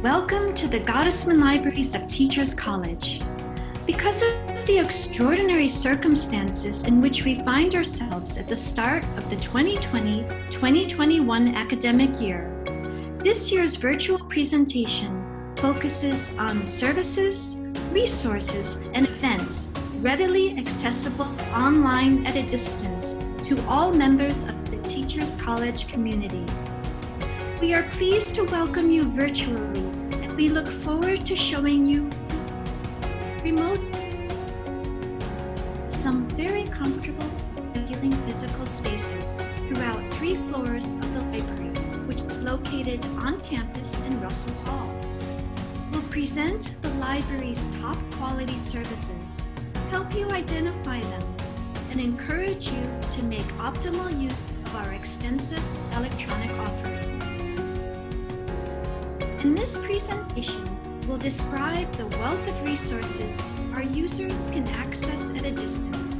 Welcome to the Gottesman Libraries of Teachers College. Because of the extraordinary circumstances in which we find ourselves at the start of the 2020-2021 academic year, this year's virtual presentation focuses on services, resources, and events readily accessible online at a distance to all members of the Teachers College community. We are pleased to welcome you virtually, and we look forward to showing you remotely some very comfortable and appealing physical spaces throughout 3 floors of the library, which is located on campus in Russell Hall. We'll present the library's top quality services, help you identify them, and encourage you to make optimal use of our extensive electronic offerings. In this presentation, we'll describe the wealth of resources our users can access at a distance.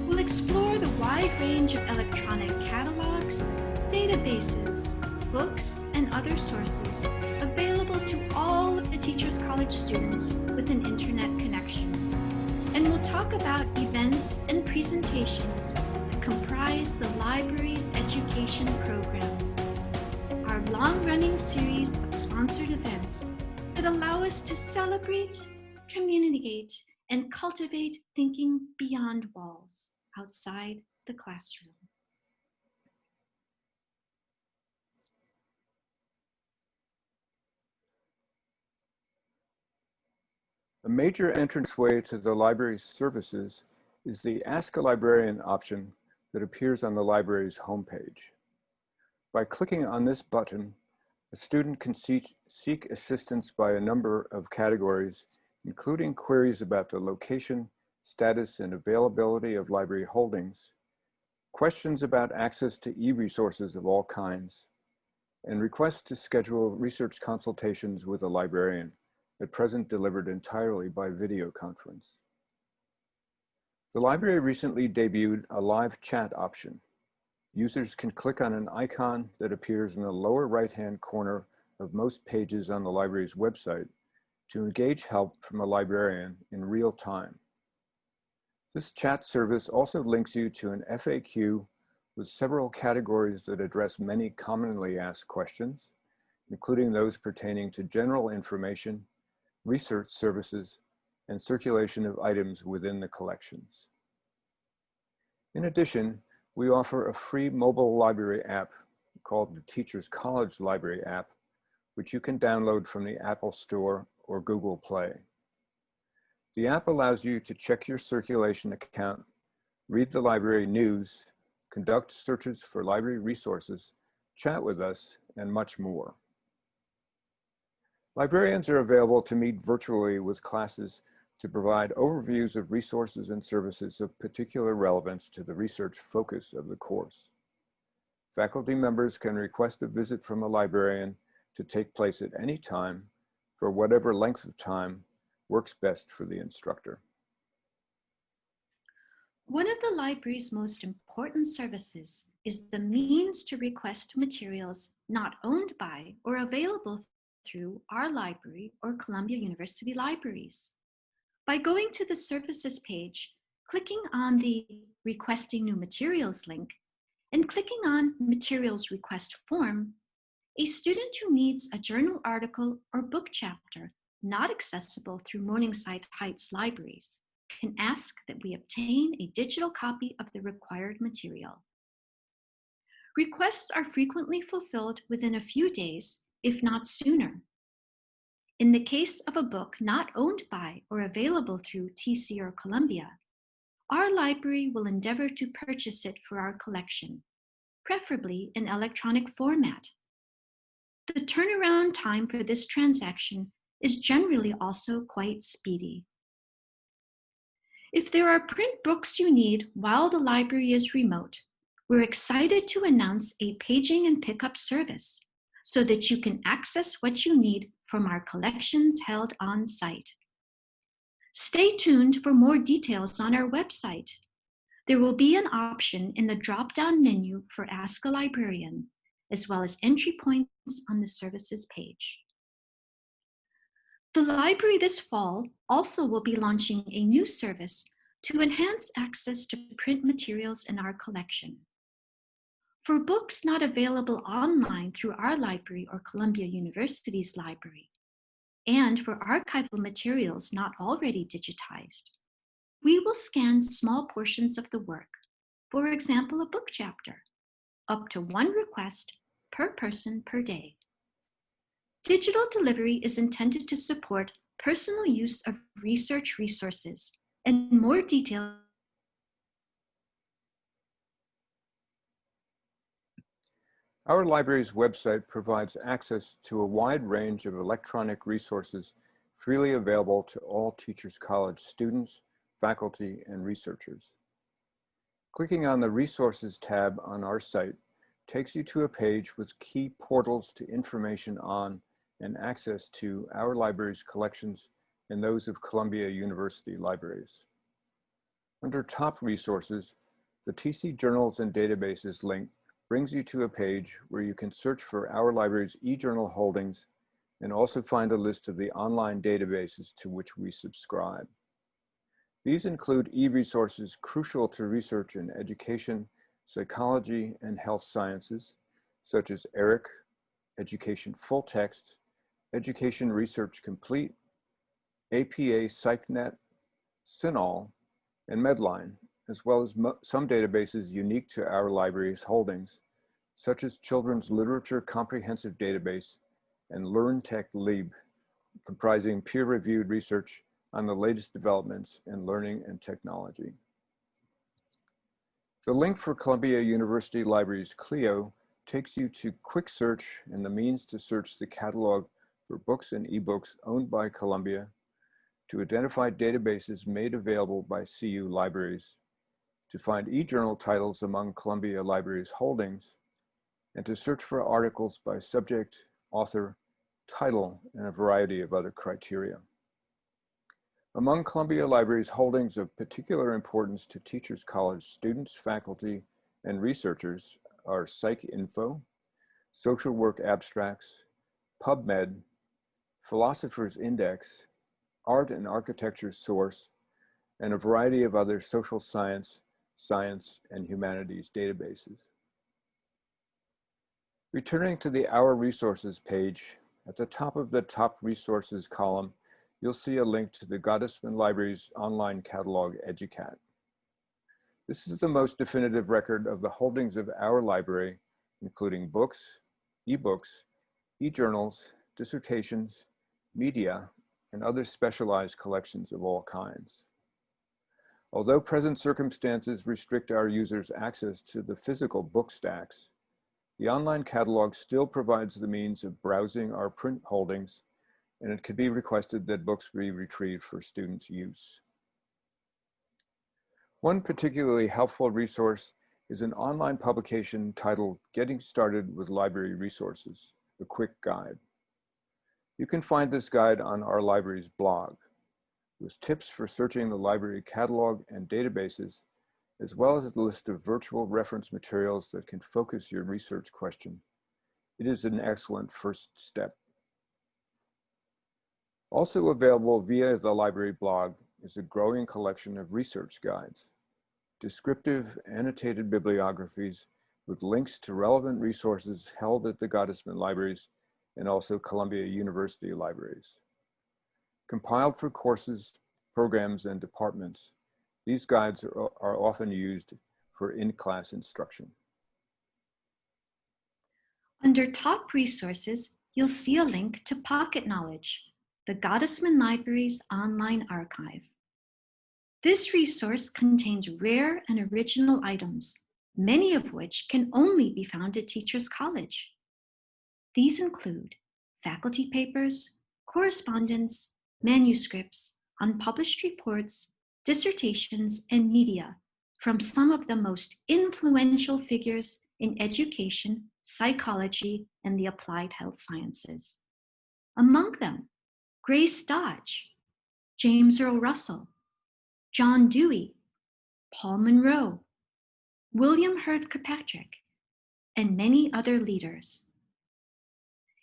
We'll explore the wide range of electronic catalogs, databases, books, and other sources available to all of the Teachers College students with an internet connection. And we'll talk about events and presentations that comprise the library's education program, our long-running series of sponsored events that allow us to celebrate, communicate, and cultivate thinking beyond walls, outside the classroom. A major entranceway to the library's services is the Ask a Librarian option that appears on the library's homepage. By clicking on this button, a student can seek assistance by a number of categories, including queries about the location, status, and availability of library holdings, questions about access to e-resources of all kinds, and requests to schedule research consultations with a librarian, at present delivered entirely by video conference. The library recently debuted a live chat option. Users can click on an icon that appears in the lower right-hand corner of most pages on the library's website to engage help from a librarian in real time. This chat service also links you to an FAQ with several categories that address many commonly asked questions, including those pertaining to general information, research services, and circulation of items within the collections. In addition, we offer a free mobile library app called the Teachers College Library app, which you can download from the Apple Store or Google Play. The app allows you to check your circulation account, read the library news, conduct searches for library resources, chat with us, and much more. Librarians are available to meet virtually with classes to provide overviews of resources and services of particular relevance to the research focus of the course. Faculty members can request a visit from a librarian to take place at any time for whatever length of time works best for the instructor. One of the library's most important services is the means to request materials not owned by or available through our library or Columbia University libraries. By going to the services page, clicking on the Requesting New Materials link, and clicking on Materials Request Form, a student who needs a journal article or book chapter not accessible through Morningside Heights libraries can ask that we obtain a digital copy of the required material. Requests are frequently fulfilled within a few days, if not sooner. In the case of a book not owned by or available through TC or Columbia, our library will endeavor to purchase it for our collection, preferably in electronic format. The turnaround time for this transaction is generally also quite speedy. If there are print books you need while the library is remote, we're excited to announce a paging and pickup service so that you can access what you need from our collections held on site. Stay tuned for more details on our website. There will be an option in the drop-down menu for Ask a Librarian, as well as entry points on the services page. The library this fall also will be launching a new service to enhance access to print materials in our collection. For books not available online through our library or Columbia University's library, and for archival materials not already digitized, we will scan small portions of the work, for example, a book chapter, up to one request per person per day. Digital delivery is intended to support personal use of research resources and more detailed. Our library's website provides access to a wide range of electronic resources freely available to all Teachers College students, faculty, and researchers. Clicking on the Resources tab on our site takes you to a page with key portals to information on and access to our library's collections and those of Columbia University libraries. Under Top Resources, the TC Journals and Databases link brings you to a page where you can search for our library's e-journal holdings and also find a list of the online databases to which we subscribe. These include e-resources crucial to research in education, psychology, and health sciences, such as ERIC, Education Full Text, Education Research Complete, APA PsycNet, CINAHL, and Medline, as well as some databases unique to our library's holdings, such as Children's Literature Comprehensive Database and LearnTech Lib, comprising peer-reviewed research on the latest developments in learning and technology. The link for Columbia University Libraries CLIO takes you to Quick Search and the means to search the catalog for books and ebooks owned by Columbia, to identify databases made available by CU libraries, to find e-journal titles among Columbia Libraries holdings, and to search for articles by subject, author, title, and a variety of other criteria. Among Columbia Libraries holdings of particular importance to Teachers College students, faculty, and researchers are PsycInfo, Social Work Abstracts, PubMed, Philosopher's Index, Art and Architecture Source, and a variety of other social science, and humanities databases. Returning to the Our Resources page, at the top of the Top Resources column, you'll see a link to the Gottesman Library's online catalog, EDUCAT. This is the most definitive record of the holdings of our library, including books, ebooks, e-journals, dissertations, media, and other specialized collections of all kinds. Although present circumstances restrict our users' access to the physical book stacks, the online catalog still provides the means of browsing our print holdings, and it can be requested that books be retrieved for students' use. One particularly helpful resource is an online publication titled Getting Started with Library Resources, a quick guide. You can find this guide on our library's blog, with tips for searching the library catalog and databases, as well as a list of virtual reference materials that can focus your research question. It is an excellent first step. Also available via the library blog is a growing collection of research guides, descriptive annotated bibliographies with links to relevant resources held at the Gottesman libraries and also Columbia University libraries. Compiled for courses, programs, and departments, these guides are often used for in-class instruction. Under Top Resources, you'll see a link to Pocket Knowledge, the Gottesman Library's online archive. This resource contains rare and original items, many of which can only be found at Teachers College. These include faculty papers, correspondence, manuscripts, unpublished reports, dissertations, and media from some of the most influential figures in education, psychology, and the applied health sciences. Among them, Grace Dodge, James Earl Russell, John Dewey, Paul Monroe, William Hurt Kirkpatrick, and many other leaders.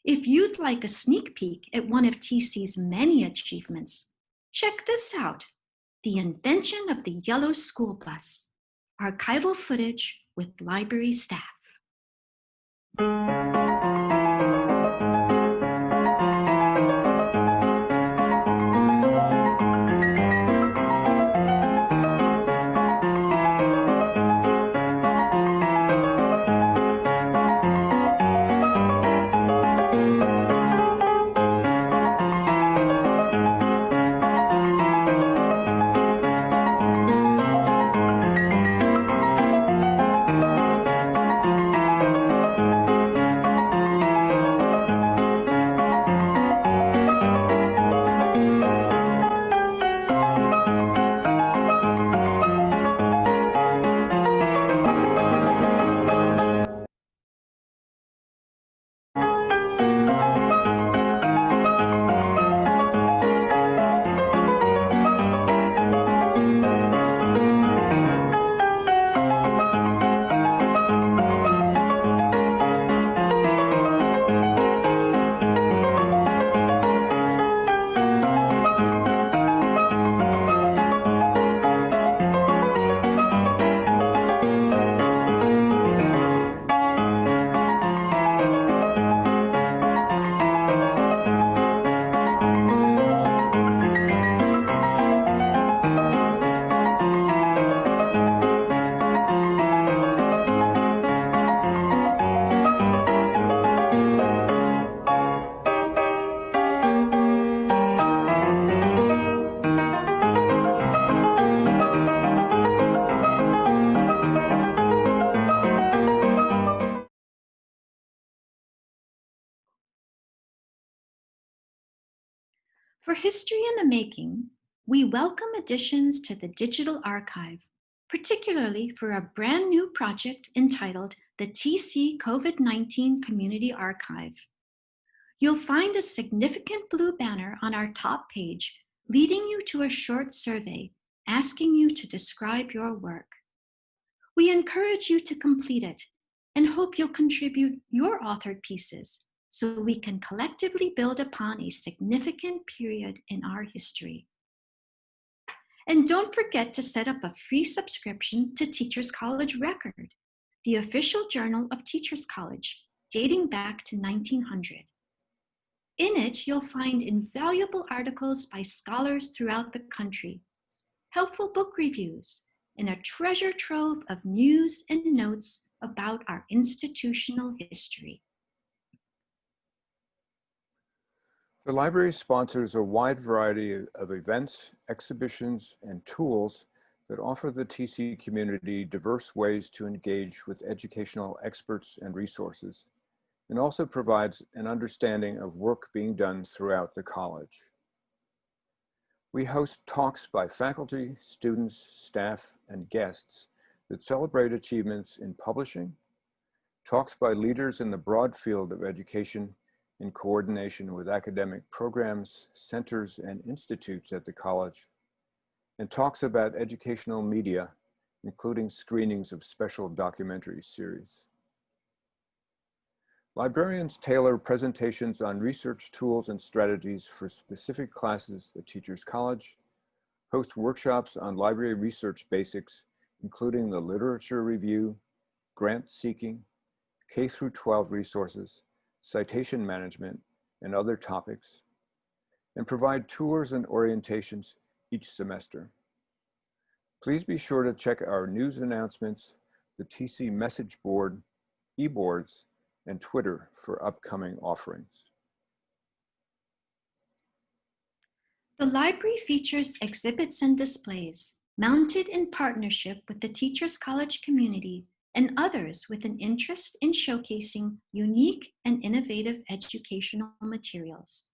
If you'd like a sneak peek at one of TC's many achievements, check this out: the invention of the yellow school bus, archival footage with library staff. For History in the Making, we welcome additions to the digital archive, particularly for a brand new project entitled the TC COVID-19 Community Archive. You'll find a significant blue banner on our top page leading you to a short survey asking you to describe your work. We encourage you to complete it and hope you'll contribute your authored pieces so we can collectively build upon a significant period in our history. And don't forget to set up a free subscription to Teachers College Record, the official journal of Teachers College, dating back to 1900. In it, you'll find invaluable articles by scholars throughout the country, helpful book reviews, and a treasure trove of news and notes about our institutional history. The library sponsors a wide variety of events, exhibitions, and tools that offer the TC community diverse ways to engage with educational experts and resources, and also provides an understanding of work being done throughout the college. We host talks by faculty, students, staff, and guests that celebrate achievements in publishing, talks by leaders in the broad field of education in coordination with academic programs, centers, and institutes at the college, and talks about educational media, including screenings of special documentary series. Librarians tailor presentations on research tools and strategies for specific classes at Teachers College, host workshops on library research basics, including the literature review, grant seeking, K-12 resources, citation management, and other topics, and provide tours and orientations each semester. Please be sure to check our news announcements, the TC message board, e-boards, and Twitter for upcoming offerings. The library features exhibits and displays mounted in partnership with the Teachers College community and others with an interest in showcasing unique and innovative educational materials.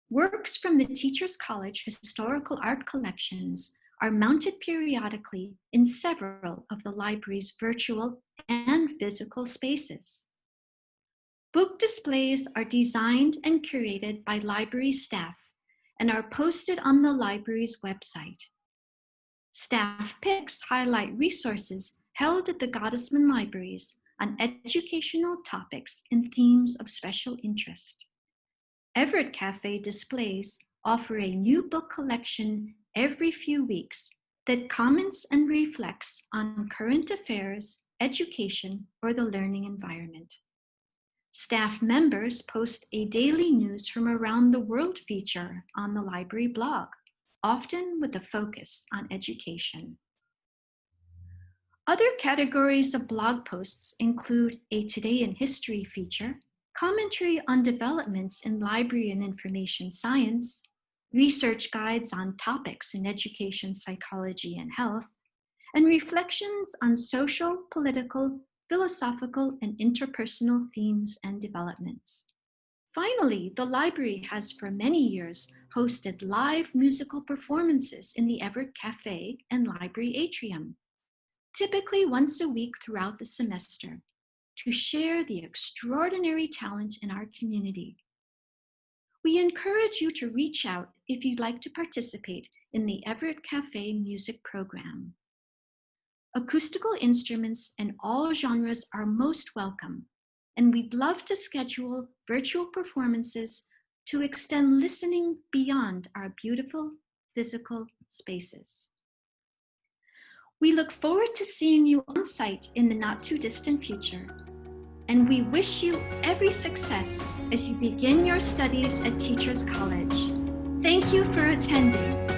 Works from the Teachers College historical art collections are mounted periodically in several of the library's virtual and physical spaces. Book displays are designed and curated by library staff and are posted on the library's website. Staff picks highlight resources held at the Gottesman libraries, on educational topics and themes of special interest. Everett Cafe displays offer a new book collection every few weeks that comments and reflects on current affairs, education, or the learning environment. Staff members post a daily news from around the world feature on the library blog, often with a focus on education. Other categories of blog posts include a Today in History feature, commentary on developments in library and information science, research guides on topics in education, psychology, and health, and reflections on social, political, philosophical, and interpersonal themes and developments. Finally, the library has for many years hosted live musical performances in the Everett Cafe and library atrium, typically once a week throughout the semester, to share the extraordinary talent in our community. We encourage you to reach out if you'd like to participate in the Everett Cafe music program. Acoustical instruments in all genres are most welcome, and we'd love to schedule virtual performances to extend listening beyond our beautiful physical spaces. We look forward to seeing you on site in the not too distant future, and we wish you every success as you begin your studies at Teachers College. Thank you for attending.